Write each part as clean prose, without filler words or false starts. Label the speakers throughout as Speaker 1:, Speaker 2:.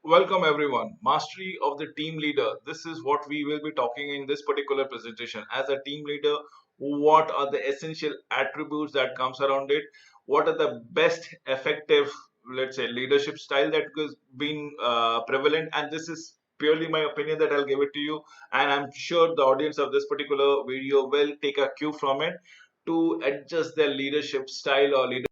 Speaker 1: Welcome everyone. Mastery of the team leader. This is what we will be talking in this particular presentation. As a team leader, what are the essential attributes that comes around it? What are the best effective, let's say, leadership style that has been prevalent? And this is purely my opinion that I'll give it to you. And I'm sure the audience of this particular video will take a cue from it to adjust their leadership style or leadership.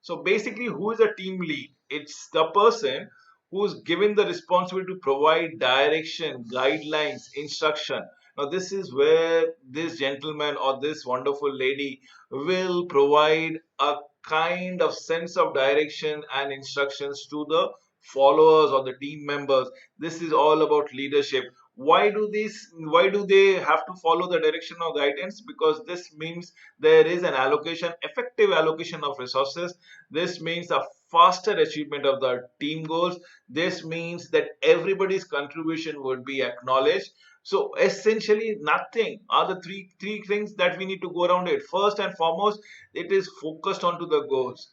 Speaker 1: So basically, who is a team lead? It's the person who's given the responsibility to provide direction, guidelines, instruction. Now, this is where this gentleman or this wonderful lady will provide a kind of sense of direction and instructions to the followers or the team members. This is all about leadership. Why do they have to follow the direction or guidance? Because this means there is an allocation, effective allocation of resources. This means a faster achievement of the team goals. This means that everybody's contribution would be acknowledged. So essentially, nothing are the three things that we need to go around it. First and foremost, it is focused onto the goals.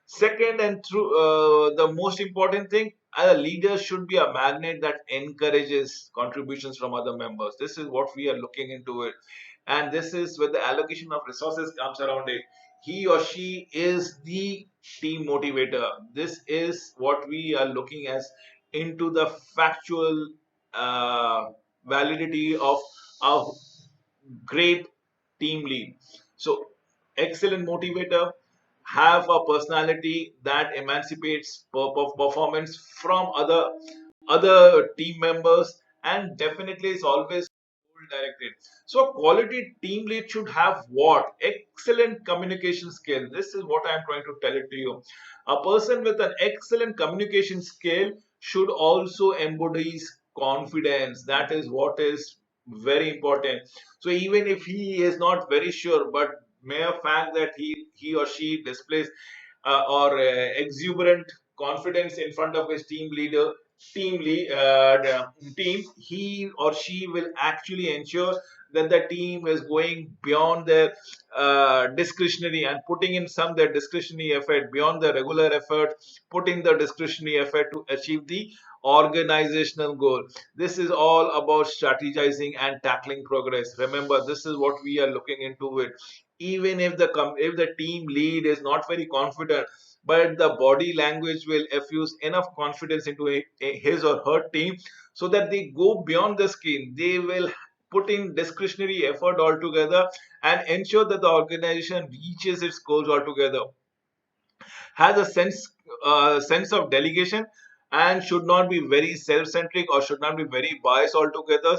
Speaker 1: Second, and through the most important thing, a leader should be a magnet that encourages contributions from other members. This is what we are looking into it, and this is where the allocation of resources comes around it. He or she is the team motivator. This is what we are looking as into the factual uh, validity of a great team lead. So, excellent motivator, have a personality that emancipates performance from other team members, and definitely is always goal directed. So, a quality team lead should have what? Excellent communication skill. This is what I am trying to tell it to you. A person with an excellent communication skill should also embodies confidence. That is what is very important. So even if he is not very sure, but mere fact that he or she displays or exuberant confidence in front of his team leader, team, he or she will actually ensure that the team is going beyond their discretionary and putting in some their discretionary effort beyond the regular effort, putting the discretionary effort to achieve the organizational goal. This is all about strategizing and tackling progress. Remember, this is what we are looking into it. Even if the team lead is not very confident, but the body language will effuse enough confidence into his or her team so that they go beyond the screen. They will put in discretionary effort altogether and ensure that the organization reaches its goals altogether, has a sense of delegation, and should not be very self-centric or should not be very biased altogether.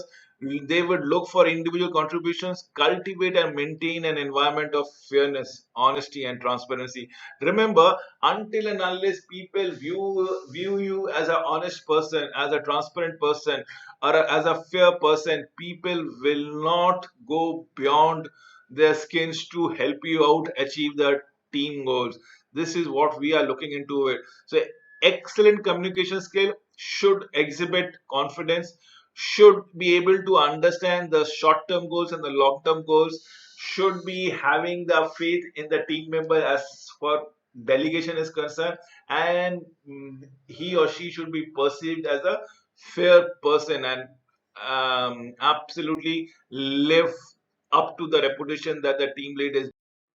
Speaker 1: They would look for individual contributions, cultivate and maintain an environment of fairness, honesty, and transparency. Remember, until and unless people view you as an honest person, as a transparent person, or as a fair person, people will not go beyond their skins to help you out achieve the team goals. This is what we are looking into it. So excellent communication skill should exhibit confidence, should be able to understand the short term goals and the long term goals, should be having the faith in the team member as for delegation is concerned, and he or she should be perceived as a fair person and absolutely live up to the reputation that the team lead is.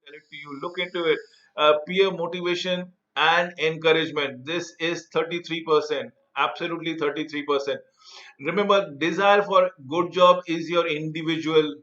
Speaker 1: Tell it to you, look into it. Peer motivation and encouragement. This is 33%. Absolutely 33%. Remember, desire for good job is your individual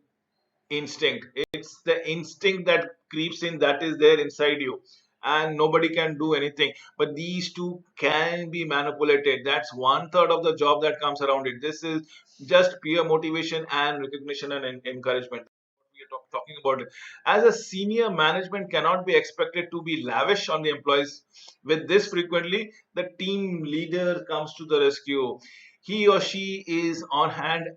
Speaker 1: instinct. It's the instinct that creeps in, that is there inside you, and nobody can do anything. But these two can be manipulated. That's one third of the job that comes around it. This is just peer motivation and recognition and encouragement. We are talking about it. As a senior, management cannot be expected to be lavish on the employees. With this, frequently the team leader comes to the rescue. He or she is on hand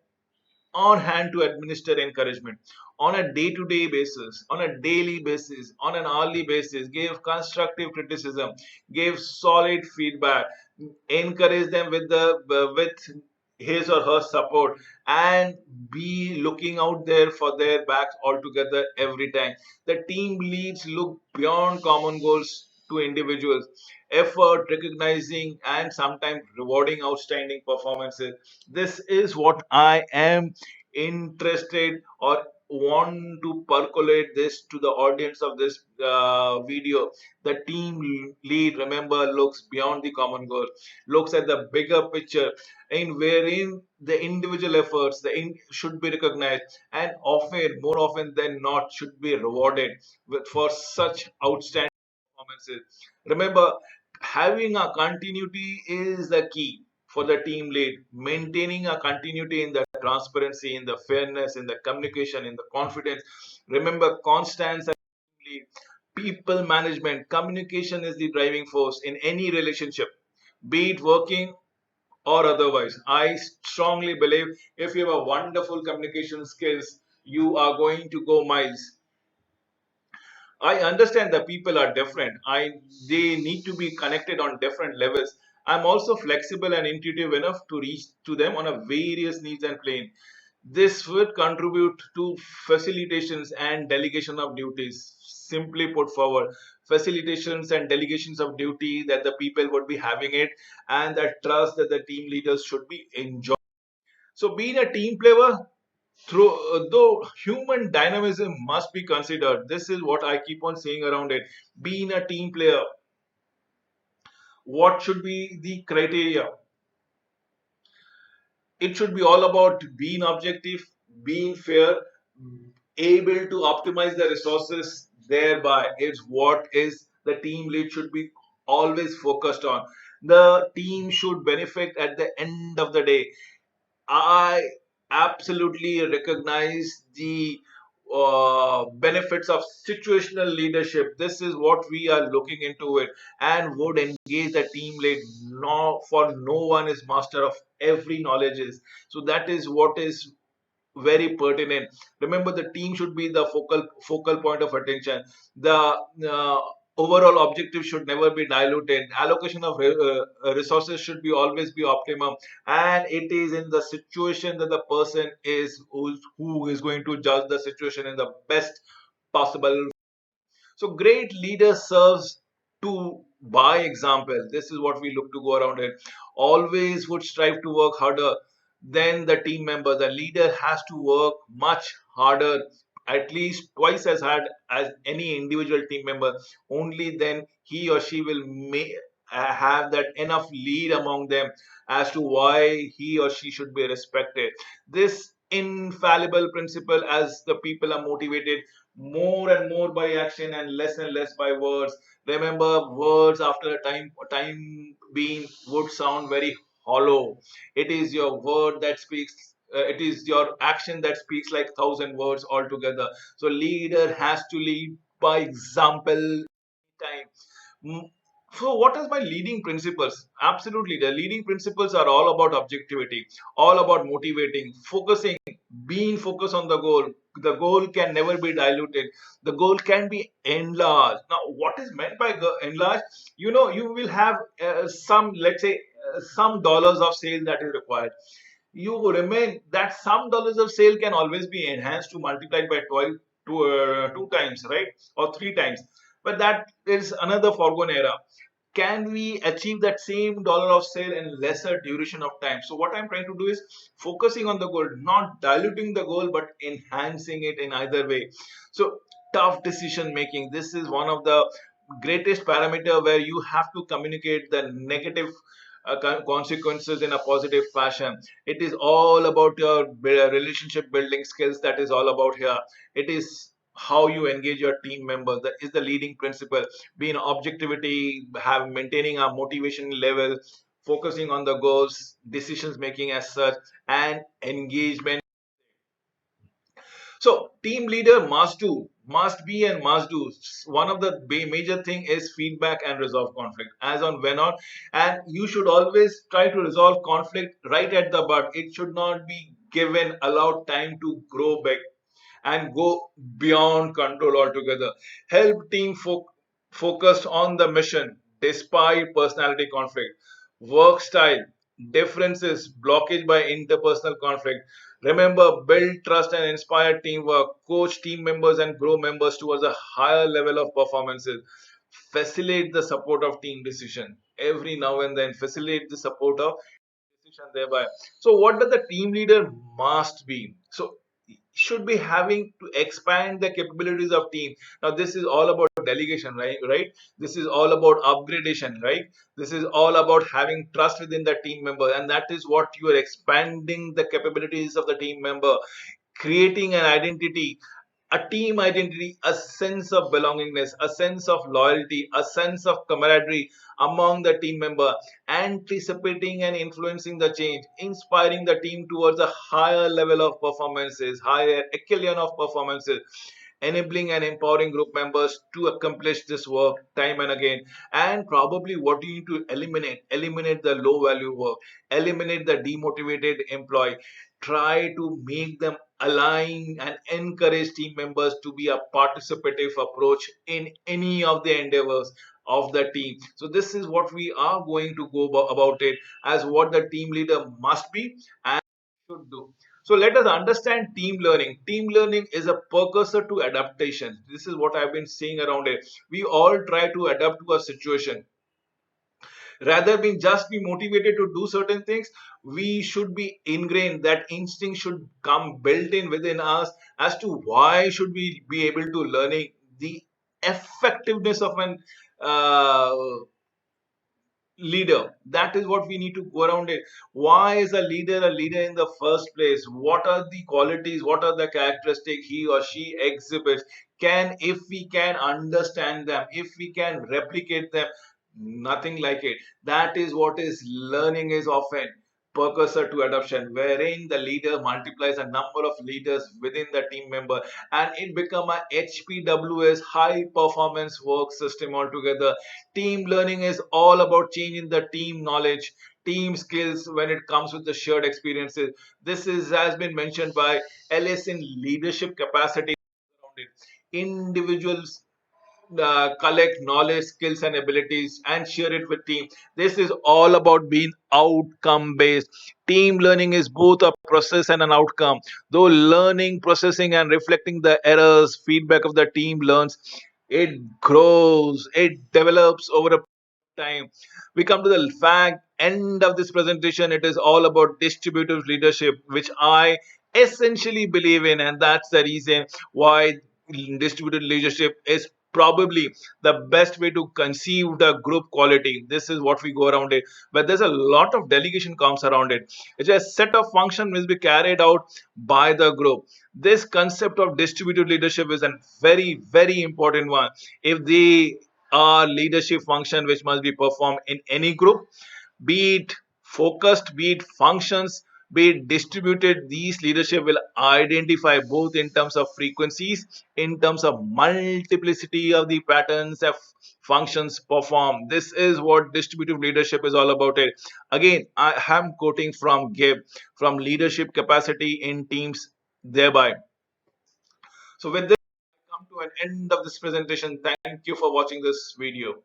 Speaker 1: to administer encouragement on a day-to-day basis, on a daily basis, on an hourly basis. Give constructive criticism, give solid feedback, encourage them with his or her support, and be looking out there for their backs altogether every time. The team leads look beyond common goals to individuals, effort, recognizing, and sometimes rewarding outstanding performances. This is what I am interested or want to percolate this to the audience of this video. The team lead, remember, looks beyond the common goal, looks at the bigger picture, in wherein the individual efforts should be recognized, and often, more often than not, should be rewarded for such outstanding performances. Remember, having a continuity is the key for the team lead. Maintaining a continuity in the transparency, in the fairness, in the communication, in the confidence. Remember, constance and lead. People management, communication is the driving force in any relationship, be it working or otherwise. I strongly believe if you have a wonderful communication skills, you are going to go miles. I understand that people are different. They need to be connected on different levels. I'm also flexible and intuitive enough to reach to them on a various needs and plane. This would contribute to facilitations and delegation of duties. Simply put forward, facilitations and delegations of duty that the people would be having it, and that trust that the team leaders should be enjoying. So, being a team player, through though human dynamism must be considered, this is what I keep on saying around it. Being a team player, what should be the criteria? It should be all about being objective, being fair, able to optimize the resources. Thereby is what is the team lead should be always focused on. The team should benefit at the end of the day. I absolutely recognize the benefits of situational leadership. This is what we are looking into it, and would engage the team lead. No, for no one is master of every knowledge is. So that is what is very pertinent. Remember, the team should be the focal point of attention. The overall objective should never be diluted. Allocation of resources should be always be optimum, and it is in the situation that the person is who is going to judge the situation in the best possible. So great leader serves to by example. This is what we look to go around it. Always would strive to work harder than the team member. The leader has to work much harder, at least twice as hard as any individual team member. Only then he or she will have that enough lead among them as to why he or she should be respected. This infallible principle, as the people are motivated more and more by action and less by words. Remember, words after a time being would sound very hollow. It is your word that speaks. It is your action that speaks like thousand words altogether. So leader has to lead by example time. Mm, So, what is my leading principles? Absolutely, the leading principles are all about objectivity, all about motivating, focusing, being focused on the goal. The goal can never be diluted. The goal can be enlarged. Now, what is meant by enlarged? You will have some, let's say, some dollars of sale that is required. You remain that some dollars of sale can always be enhanced to multiplied by 12 to 2 times, right, or 3 times. But that is another foregone era. Can we achieve that same dollar of sale in lesser duration of time? So what I'm trying to do is focusing on the goal, not diluting the goal, but enhancing it in either way. So tough decision making, this is one of the greatest parameter where you have to communicate the negative consequences in a positive fashion. It is all about your relationship building skills. That is all about here. It is how you engage your team members. That is the leading principle. Being objectivity, have maintaining a motivation level, focusing on the goals, decisions making as such, and engagement. So team leader must be and must do. One of the major thing is feedback and resolve conflict. As on when on, and you should always try to resolve conflict right at the bud. It should not be given allowed time to grow big and go beyond control altogether. Help team focused on the mission despite personality conflict, work style differences, blockage by interpersonal conflict. Remember, build trust and inspire teamwork, coach team members and grow members towards a higher level of performances. facilitate the support of team decision. Every now and then facilitate the support of decision thereby. So what does the team leader must be? So should be having to expand the capabilities of team. Now this is all about delegation, right? This is all about upgradation, right? This is all about having trust within the team member, and that is what you are expanding the capabilities of the team member, creating an identity, a team identity, a sense of belongingness, a sense of loyalty, a sense of camaraderie among the team member, anticipating and influencing the change, inspiring the team towards a higher level of performances, higher echelon of performances, enabling and empowering group members to accomplish this work time and again. And probably what you need to eliminate the low value work, eliminate the demotivated employee, try to make them align and encourage team members to be a participative approach in any of the endeavors of the team. So this is what we are going to go about it as what the team leader must be and should do. So let us understand team learning. Team learning is a precursor to adaptation. This is what I've been saying around it. We all try to adapt to a situation. Rather than just be motivated to do certain things, we should be ingrained. That instinct should come built in within us as to why should we be able to learning the effectiveness of an uh, leader. That is what we need to go around it. Why is a leader in the first place? What are the qualities, what are the characteristics he or she exhibits? Can, if we can understand them, if we can replicate them, nothing like it. That is what is learning is often precursor to adoption, wherein the leader multiplies a number of leaders within the team member, and it become a HPWS, high performance work system altogether. Team learning is all about changing the team knowledge, team skills when it comes with the shared experiences. This is has been mentioned by Ellis in leadership capacity. Individuals collect knowledge, skills, and abilities and share it with team. This is all about being outcome based. Team learning is both a process and an outcome. Though learning, processing, and reflecting the errors, feedback of the team learns, it grows, it develops over a time. We come to the fact end of this presentation. It is all about distributive leadership, which I essentially believe in, and that's the reason why distributed leadership is probably the best way to conceive the group quality. This is what we go around it, but there's a lot of delegation comes around it. It's a set of function must be carried out by the group. This concept of distributed leadership is a very important one. If the leadership function which must be performed in any group, be it focused, be it functions, be it distributed, these leadership will identify both in terms of frequencies, in terms of multiplicity of the patterns of functions performed. This is what distributive leadership is all about it. Again, I am quoting from Gibb, from leadership capacity in teams thereby. So with this, I come to an end of this presentation. Thank you for watching this video.